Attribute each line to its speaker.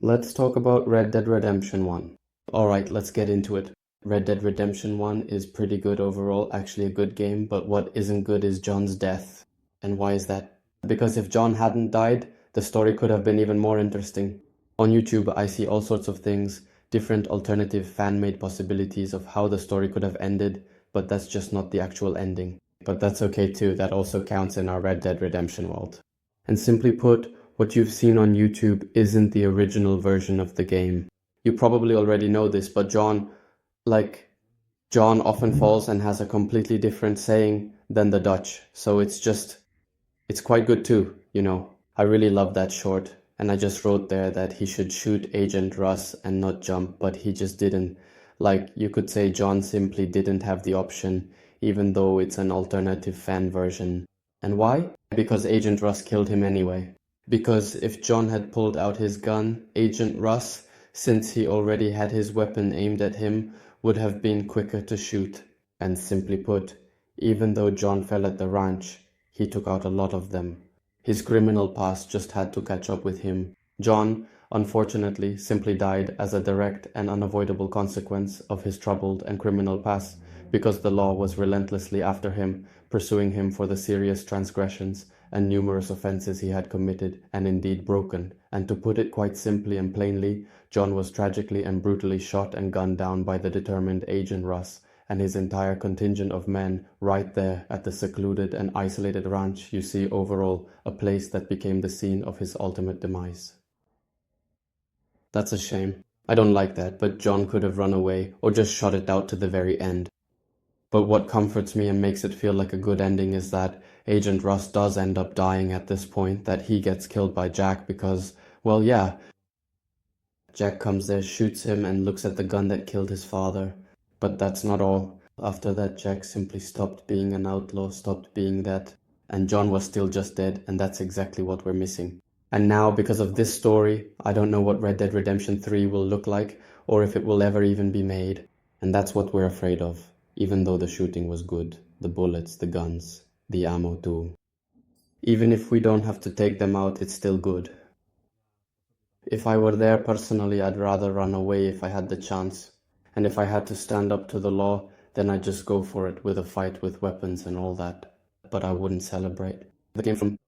Speaker 1: Let's talk about Red Dead Redemption 1. Alright, let's get into it. Red Dead Redemption 1 is pretty good overall, actually a good game, but what isn't good is John's death. And why is that? Because if John hadn't died, the story could have been even more interesting. On YouTube, I see all sorts of things, different alternative fan-made possibilities of how the story could have ended, but that's just not the actual ending. But that's okay too, that also counts in our Red Dead Redemption world. And simply put, what you've seen on YouTube isn't the original version of the game. You probably already know this, but John often falls and has a completely different saying than the Dutch. So it's quite good too, you know. I really love that short. And I just wrote there that he should shoot Agent Russ and not jump, but he just didn't. Like, you could say John simply didn't have the option, even though it's an alternative fan version. And why? Because Agent Russ killed him anyway. Because if John had pulled out his gun, Agent Russ, since he already had his weapon aimed at him, would have been quicker to shoot. And simply put, even though John fell at the ranch, he took out a lot of them. His criminal past just had to catch up with him. John, unfortunately, simply died as a direct and unavoidable consequence of his troubled and criminal past, because the law was relentlessly after him, pursuing him for the serious transgressions and numerous offenses he had committed and indeed broken. And to put it quite simply and plainly, John was tragically and brutally shot and gunned down by the determined Agent Russ and his entire contingent of men right there at the secluded and isolated ranch you see overall, a place that became the scene of his ultimate demise. That's a shame. I don't like that, but John could have run away or just shot it out to the very end. But what comforts me and makes it feel like a good ending is that Agent Russ does end up dying at this point, that he gets killed by Jack because, well, yeah, Jack comes there, shoots him, and looks at the gun that killed his father. But that's not all. After that, Jack simply stopped being an outlaw, stopped being that, and John was still just dead, and that's exactly what we're missing. And now, because of this story, I don't know what Red Dead Redemption 3 will look like, or if it will ever even be made. And that's what we're afraid of. Even though the shooting was good, the bullets, the guns, the ammo too. Even if we don't have to take them out, it's still good. If I were there personally, I'd rather run away if I had the chance. And if I had to stand up to the law, then I'd just go for it with a fight with weapons and all that. But I wouldn't celebrate. The game from